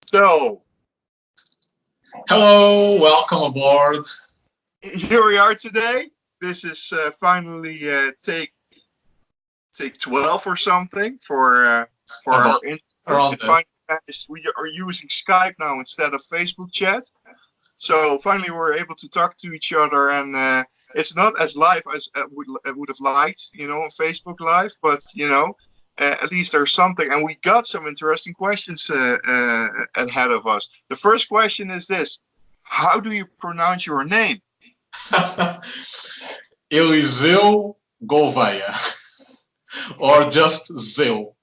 So, Hello, welcome aboard. here we are today. This is finally take 12 or something for our About interview. around It that. finally managed. We are using Skype now instead of Facebook chat. So finally we're able to talk to each other, and it's not as live as I would have liked, on Facebook Live, but at least there's something, and we got some interesting questions ahead of us. The first question is this: how do you pronounce your name? Eliseu Gouveia. Or just ZEU.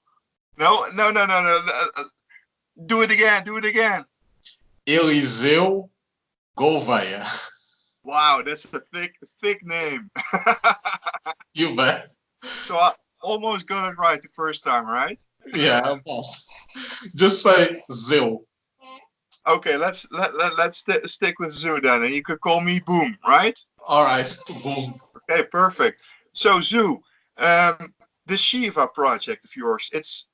No, no, no, no, no. Do it again. Do it again. Eliseu Gouveia. Wow, that's a thick name. You bet. So I almost got it right the first time, right? Yeah, well, just say ZEU. Okay, let's stick with Zoo then, and you could call me Boom, right? Alright, boom. Okay, perfect. So Zoo, the Shiva project of yours, it's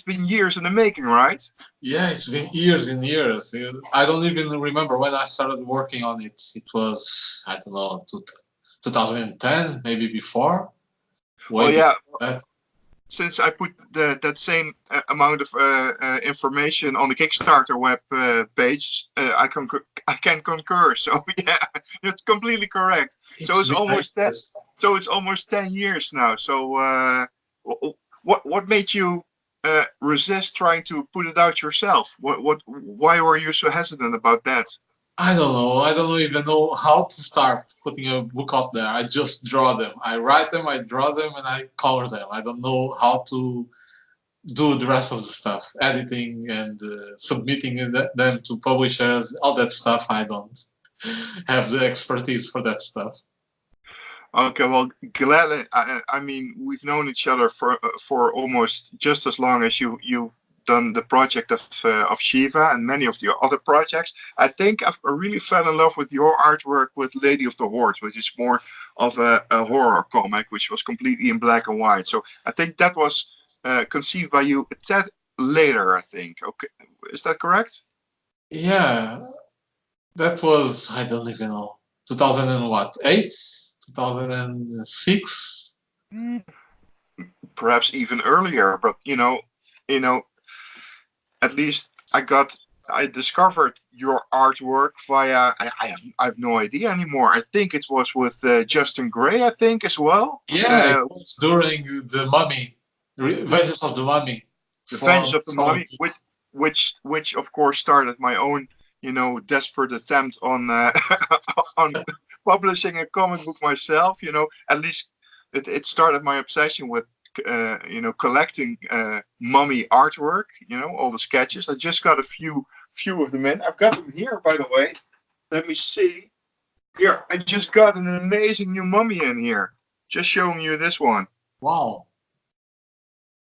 been years in the making, right? Yeah, it's been years and years. I don't even remember when I started working on it. It was, I don't know, 2010, maybe before. Well, Way yeah. before that. Since I put that same amount of information on the Kickstarter web page, I can concur. So yeah, it's completely correct. So it's been almost that. years. So it's almost 10 years now. So what made you resist trying to put it out yourself? Why were you so hesitant about that? I don't know. I don't even know how to start putting a book out there. I just draw them. I write them, I draw them, and I color them. I don't know how to do the rest of the stuff, editing and submitting them to publishers, all that stuff. I don't have the expertise for that stuff. Okay, well, gladly. I mean, we've known each other for almost just as long as you've done the project of Shiva and many of the other projects. I think I really fell in love with your artwork with Lady of the Horde, which is more of a horror comic, which was completely in black and white. So I think that was conceived by you a tad later, I think. Okay, is that correct? Yeah, that was, I don't even know, 2000 and what, 8? 2006? Perhaps even earlier, but at least I discovered your artwork via I have no idea anymore. I think it was with Justin Gray, I think, as well. Yeah, it was during the Mummy, Vengeance of the Mummy. The Vengeance of the From Mummy, which of course started my own desperate attempt on on publishing a comic book myself. At least it started my obsession with collecting mummy artwork, all the sketches. I just got a few of them in. I've got them here, by the way. Let me see. Here, I just got an amazing new mummy in here. Just showing you this one Wow,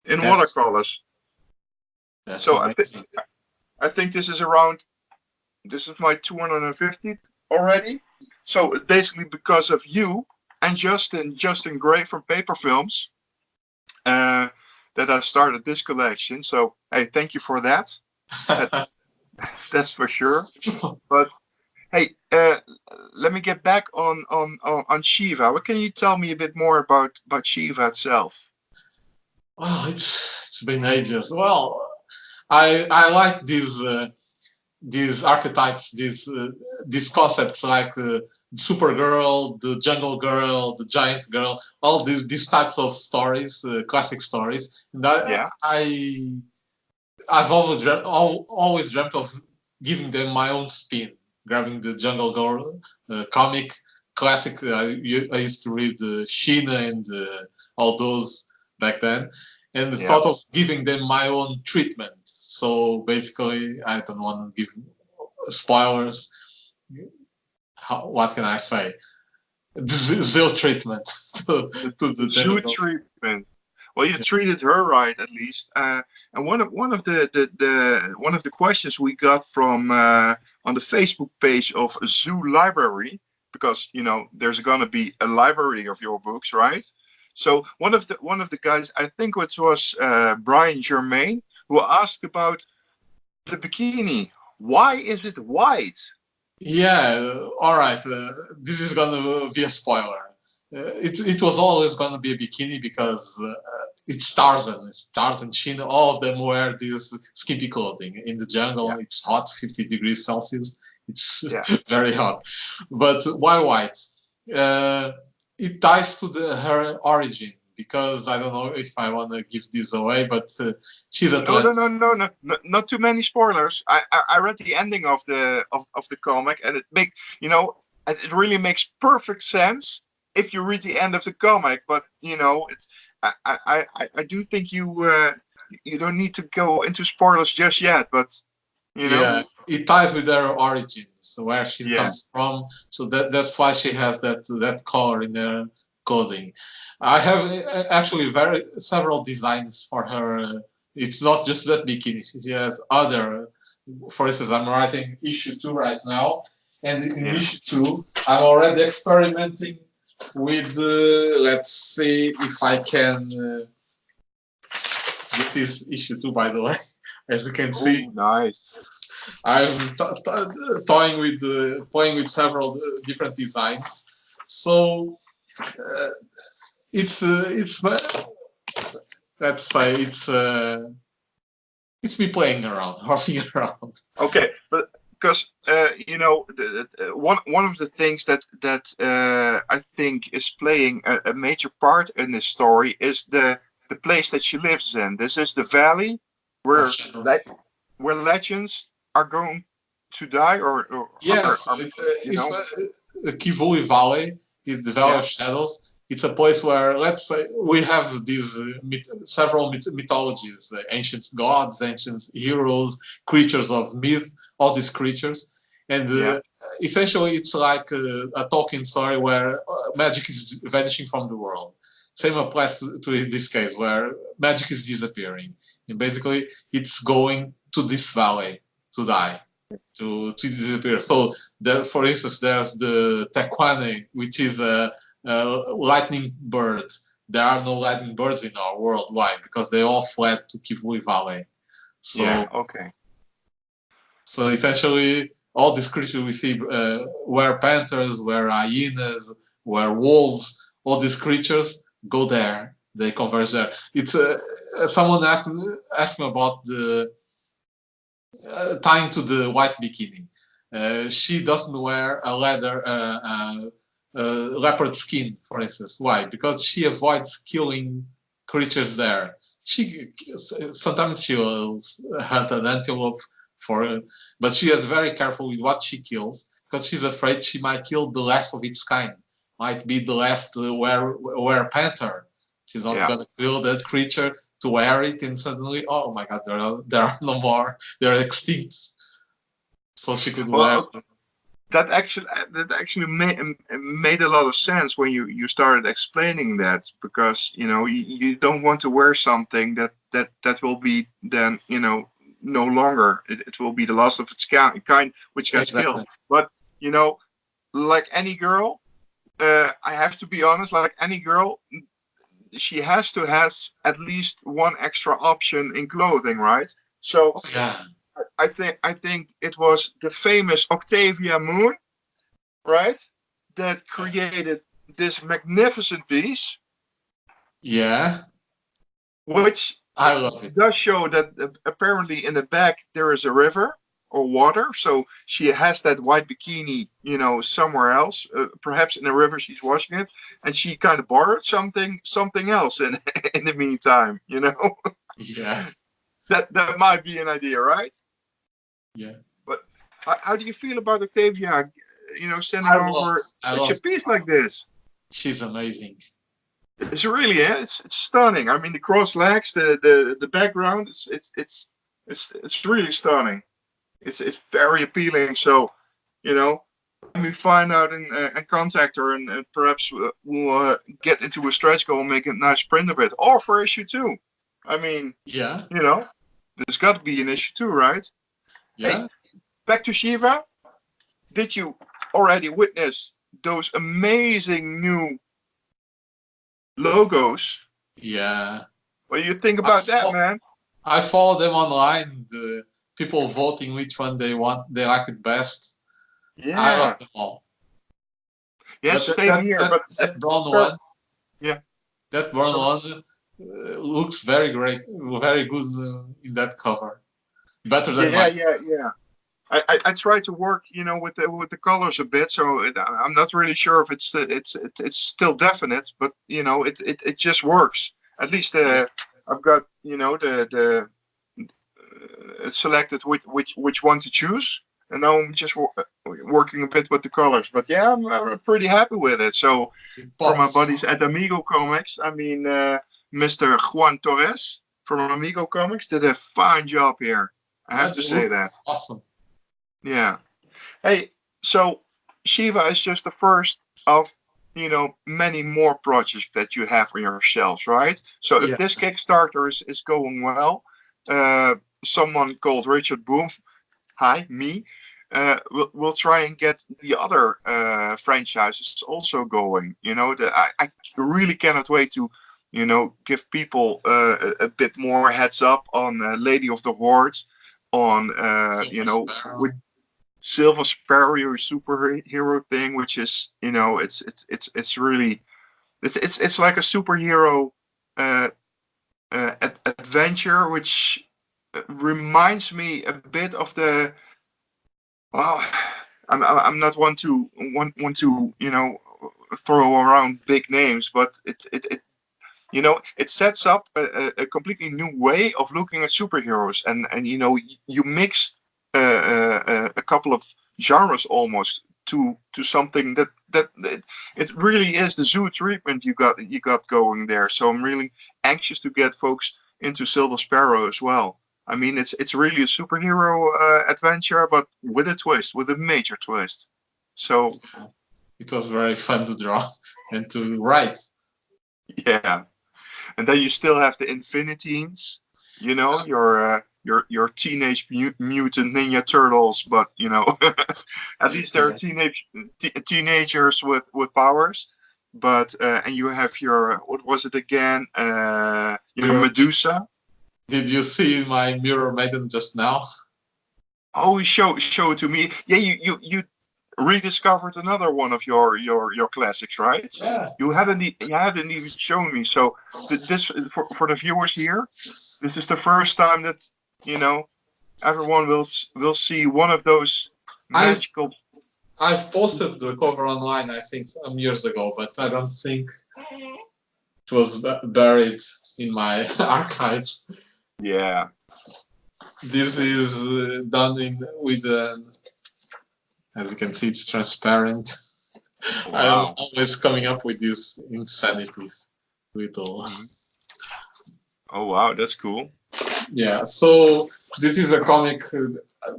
in that's watercolors. that's So amazing. I think this is my 250th already. So basically because of you and Justin Gray from Paper Films, that I started this collection. So hey, thank you for that. That, that's for sure. But hey, let me get back on Shiva. What can you tell me a bit more about Shiva itself? Well, it's been ages. Well, I like these archetypes, these concepts like Supergirl, the Jungle Girl, the Giant Girl, all these types of stories, classic stories. And Yeah, I've always dreamt of giving them my own spin, grabbing the Jungle Girl comic, classic. I used to read Sheena and all those back then, and the yeah. thought of giving them my own treatment. So basically, I don't want to give spoilers. What can I say? The Zil treatment to the Zoo Jungle treatment. Well, you treated her right at least. And one of the questions we got from on the Facebook page of ZEU Library, because there's gonna be a library of your books, right? So one of the guys, I think it was Brian Germain, who asked about the bikini. Why is it white? Yeah, all right. This is gonna be a spoiler. It was always gonna be a bikini because it's Tarzan. It's Tarzan, Chin. All of them wear this skimpy clothing in the jungle. Yeah, It's hot, 50 degrees Celsius. It's yeah. very hot. But why white? Uh, it ties to her origin because I don't know if I want to give this away, but she's No, no, Atlantic. no, no, no, not too many spoilers. I read the ending of the comic, and it really makes perfect sense if you read the end of the comic. But I do think you don't need to go into spoilers just yet. But you know, Yeah, it ties with her origins, where she yeah, comes from. So that's why she has that color in her clothing. I have actually very several designs for her. It's not just that bikini. She has other. For instance, I'm writing issue 2 right now, and in yeah. issue 2, I'm already experimenting with. Let's see if I can. This is issue 2, by the way, as you can see. Oh, nice. I'm toying with playing with several different designs. So uh, it's let's say it's me playing around, horsing around. Okay, but because one of the things that I think is playing a major part in this story is the place that she lives in. This is the valley Of where shadows. where legends are going to die, or Yes, it's the Kivuli Valley is the Valley yeah, of Shadows. It's a place where, let's say, we have these several mythologies, ancient gods, ancient heroes, creatures of myth, all these creatures. And yeah, essentially, it's like a Tolkien story where magic is vanishing from the world. Same applies to this case, where magic is disappearing. And basically, it's going to this valley to die to disappear. So there, for instance, there's the Tequane, which is a lightning bird. There are no lightning birds in our world. Why? Because they all fled to Kivuli Valley. yeah. So, Okay, so essentially, all these creatures we see were panthers, were hyenas, were wolves. All these creatures go there. They converge there. It's someone asked me about the tying to the white bikini. She doesn't wear a leopard skin, for instance. Why? Because she avoids killing creatures there. She sometimes she will hunt an antelope for, but she is very careful with what she kills because she's afraid she might kill the last of its kind. Might be the last were panther. She's not yeah. gonna kill that creature to wear it and suddenly, oh my god, there are no more. They're extinct. So she could wear Well, that actually made a lot of sense when you started explaining that, because you don't want to wear something that will be then no longer, it will be the last of its kind which gets killed. exactly. But like any girl, I have to be honest, like any girl, she has to has at least one extra option in clothing, right? So Oh, yeah, I think it was the famous Octavia Moon, right, that created this magnificent piece, yeah. which I love it. does show that apparently in the back there is a river or water. So she has that white bikini, somewhere else, perhaps in the river she's washing it, and she kind of borrowed something else in in the meantime. Yeah, That might be an idea, right? yeah. But how do you feel about Octavia, sending I love, over I such a love. piece like this? She's amazing. It's really, yeah, it's stunning. I mean, the cross legs, the background, it's really stunning. It's very appealing. So, let me find out and contact her, and perhaps we'll get into a stretch goal and make a nice print of it, or for issue 2. I mean, Yeah, you know, there's got to be an issue 2, right? Hey, yeah, back to Shiva. Did you already witness those amazing new logos? yeah. What do you think I about that, saw. man? I follow them online. people voting which one they like it best. I Yeah. love them all. Yes, But same here. But that brown so, one, yeah. that brown So one looks very great, very good in that cover. Better than yeah, mine. yeah. I try to work, with the colors a bit. So I'm not really sure if it's still definite, but it just works. At least Yeah. I've got the selected which one to choose, and now I'm just working a bit with the colors. But yeah, I'm pretty happy with it. So It for my buddies pops. at Amigo Comics, I mean, Mr. Juan Torres from Amigo Comics did a fine job here. I Yeah, have to they say look that. awesome. Yeah. Hey, so Shiva is just the first of many more projects that you have on your shelves, right? So if Yeah. this Kickstarter is going well, someone called Richard Boom, hi, me, will try and get the other franchises also going. I really cannot wait to give people a bit more heads up on Lady of the Horde, on Silver with Sparrow. Silver Sparrow superhero thing, which is it's really it's like a superhero uh, adventure, which reminds me a bit of the well, I'm not one to throw around big names, but it sets up a completely new way of looking at superheroes, and you mix a couple of genres almost to something that it really is the zoo treatment you got going there. So I'm really anxious to get folks into Silver Sparrow as well. I mean, it's really a superhero adventure, but with a twist, with a major twist. So It was very fun to draw and to write. yeah. And then you still have the Infiniteens, your teenage mutant ninja turtles, but at least they're Yeah. teenagers with powers. But and you have your what was it again? Your Mirror. Medusa. Did you see my Mirror Maiden just now? Oh, show it to me. Yeah, you rediscovered another one of your classics, right? Yeah. You hadn't even shown me. So this for the viewers here, this is the first time that you know everyone will see one of those I've magical. I've posted the cover online, I think, some years ago, but I don't think it was buried in my archives. Yeah. This is done in with, as you can see, it's transparent. I'm Wow. always coming up with these insanities. Little. Mhm. Oh wow, that's cool. Yeah, so this is a comic.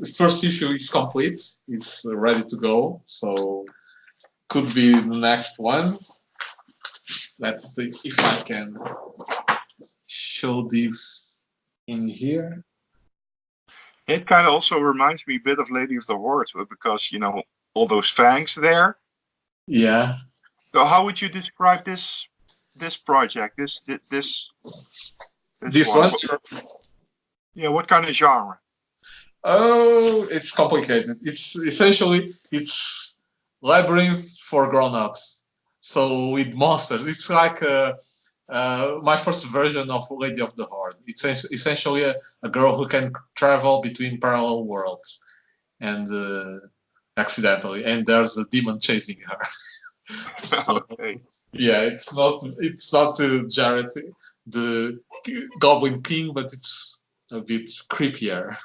The first issue is complete. It's ready to go. So could be the next one. Let's see if I can show this in here. It kind of also reminds me a bit of Lady of the Horde because all those fangs there. Yeah, So how would you describe this project? This this one? one. Yeah, what kind of genre? Oh, it's complicated. It's essentially labyrinth for grown-ups. So with monsters, it's like my first version of Lady of the Horde. It's essentially a girl who can travel between parallel worlds, and accidentally, and there's a demon chasing her. So Okay. yeah, it's not Jared the Goblin King, but it's a bit creepier.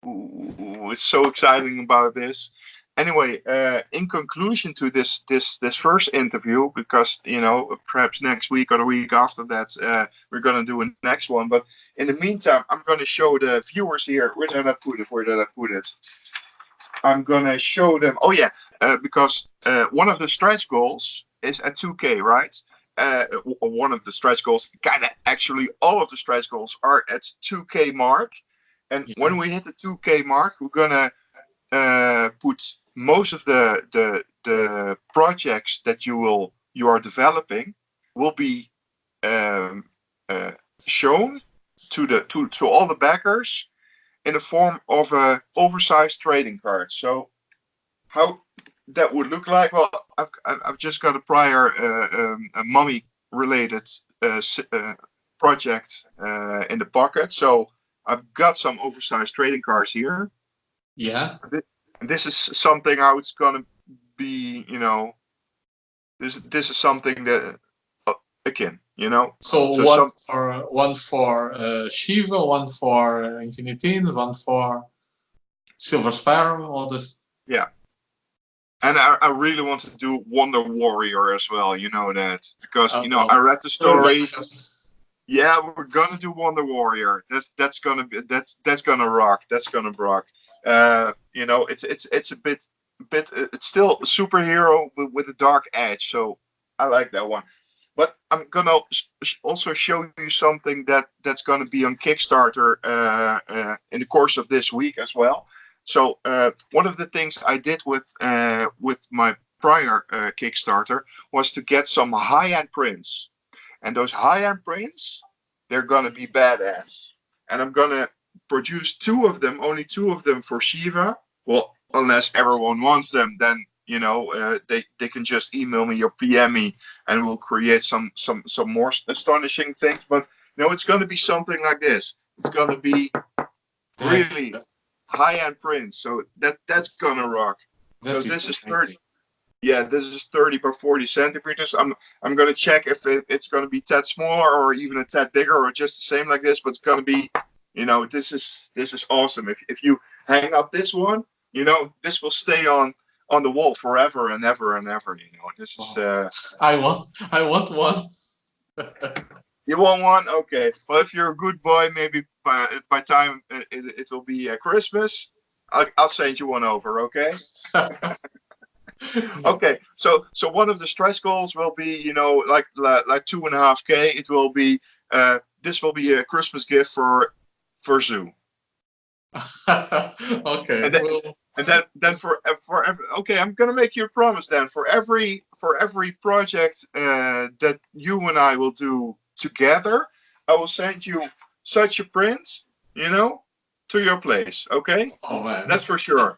Ooh, it's so exciting about this. Anyway, in conclusion to this first interview, because perhaps next week or the week after that, we're gonna do a next one. But in the meantime, I'm gonna show the viewers here. Where did I put it? Where did I put it? I'm gonna show them. Oh yeah, because one of the stretch goals is at 2K, right? One of the stretch goals, kind of actually all of the stretch goals are at 2K mark. And Yeah. when we hit the 2K mark, we're gonna put most of the projects that you are developing will be um, uh, shown to all the backers, in the form of a oversized trading card. So how that would look like? Well, I've just got a prior a mummy related project in the pocket. So I've got some oversized trading cards here. Yeah. And this is something how it's gonna be. You know, this is something that akin. You know. So, So one for Shiva, one for Infinitines, one for Silver Sparrow, all this. Yeah. And I really want to do Wonder Warrior as well. You know that because you know I read the story. Yeah, we're gonna do Wonder Warrior. That's gonna rock. That's gonna rock. You know, it's a bit it's still a superhero with a dark edge. So I like that one. But I'm gonna also show you something that's gonna be on Kickstarter in the course of this week as well. So one of the things I did with my prior Kickstarter was to get some high-end prints. And those high-end prints, they're gonna be badass. And I'm gonna produce only two of them for Shiva. Well, unless everyone wants them, then you know they can just email me or PM me, and we'll create some more astonishing things. But you know, it's gonna be something like this. It's gonna be really high-end prints. So that's gonna rock. So this is 30. Yeah, this is 30 by 40 centimeters. I'm gonna check if it's gonna be a tad smaller or even a tad bigger or just the same like this. But it's gonna be, you know, this is awesome. If you hang up this one, you know, this will stay on the wall forever and ever and ever. You know, this is. I want one. You want one? Okay. Well, if you're a good boy, maybe by time it will be Christmas, I'll send you one over. Okay. Okay, so one of the stretch goals will be, you know, like 2.5K. It will be this will be a Christmas gift for ZEU. Okay. And then for every, okay, I'm gonna make you a promise then for every project that you and I will do together, I will send you such a print, you know, to your place. Okay. Oh man, that's for sure.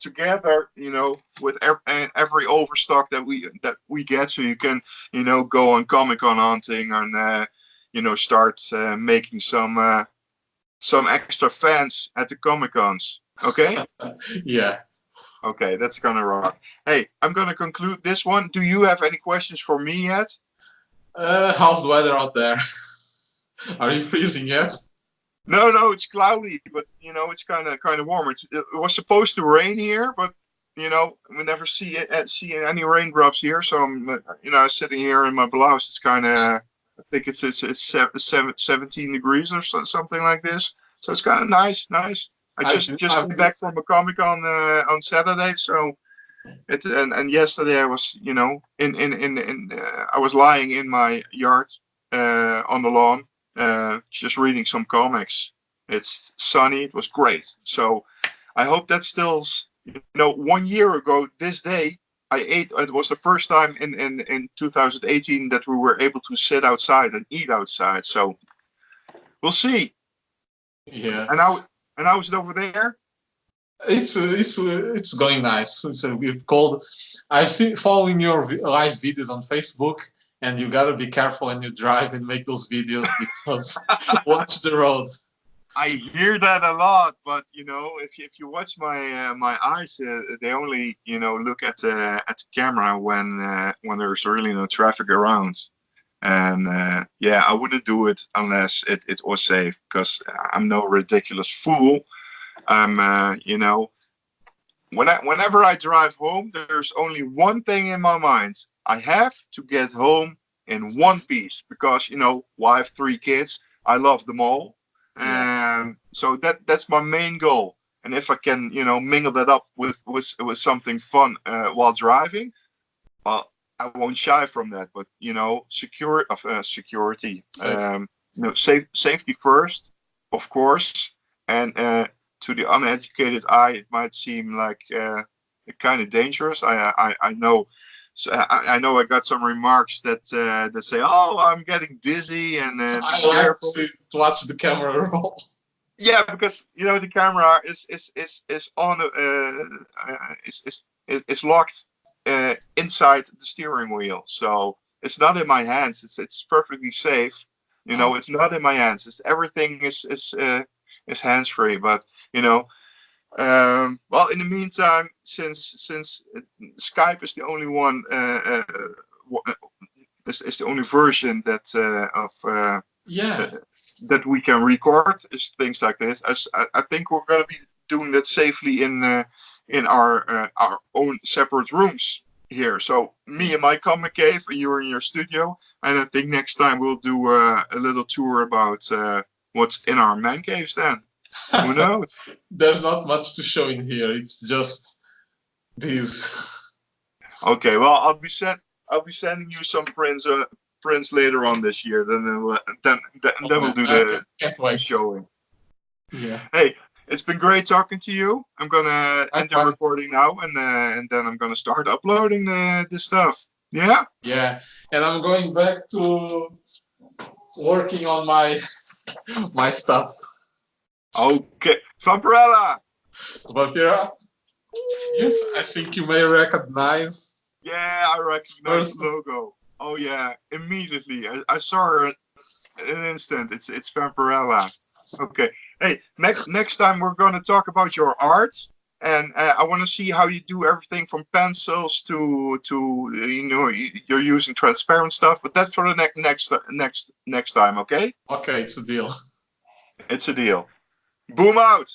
Together, you know, with every overstock that we get, so you can, you know, go on Comic-Con hunting and you know, start making some extra fans at the Comic-Cons. Okay. Yeah. Okay, that's gonna rock. Hey, I'm gonna conclude this one. Do you have any questions for me yet? How's the weather out there? Are you freezing yet? No, it's cloudy, but you know, it's kind of warmer. It was supposed to rain here, but you know, we never see any raindrops here. So I'm, you know, sitting here in my blouse. It's kind of, I think it's 17 degrees or something like this. So it's kind of nice. I just came back from a Comic-Con on Saturday, so and yesterday I was, you know, I was lying in my yard on the lawn. Just reading some comics. It's sunny. It was great. So I hope that still, you know, 1 year ago this day, it was the first time in 2018 that we were able to sit outside and eat outside. So we'll see. Yeah. And how is it over there? It's going nice. It's a bit cold. I've seen following your live videos on Facebook. And you gotta be careful when you drive and make those videos because watch the road. I hear that a lot, but you know, if you watch my my eyes, they only, you know, look at the camera when there's really no traffic around. And yeah, I wouldn't do it unless it was safe, because I'm no ridiculous fool. I'm you know, whenever I drive home, there's only one thing in my mind. I have to get home in one piece because, you know, wife, 3 kids, I love them all. So that's my main goal. And if I can, you know, mingle that up with something fun while driving, well, I won't shy from that. But, you know, security, you know, safety first, of course. And to the uneducated eye, it might seem like kind of dangerous. I know. So I know I got some remarks that say, "Oh, I'm getting dizzy," and I like to watch the camera roll. Yeah, because you know the camera is on is locked inside the steering wheel, so it's not in my hands. It's perfectly safe. You know, Oh, it's not in my hands. It's everything is hands free. But you know, well, in the meantime, since Skype is the only one is the only version that yeah. uh, that we can record is things like this. I think we're going to be doing that safely in our own separate rooms here. So me in my comic cave, and you're in your studio, and I think next time we'll do a little tour about what's in our man caves. Then who knows? There's not much to show in here. It's just these. Okay, well I'll be sending you some prints later on this year. Then we'll Okay, do I can't the wait. showing. Yeah. Hey, it's been great talking to you. I'm gonna end the Likewise. recording now, and then I'm gonna start uploading this stuff. Yeah. Yeah. And I'm going back to working on my stuff. Okay. Vampirella. But here, yes, I think you may recognize Yeah, I recognize the person. logo. Oh yeah, immediately. I saw her in an instant. It's Vampirella. Okay. Hey, next time we're gonna talk about your art, and I want to see how you do everything from pencils to you know you're using transparent stuff. But that's for the next time. Okay, Okay, it's a deal. it's a deal. Boom out.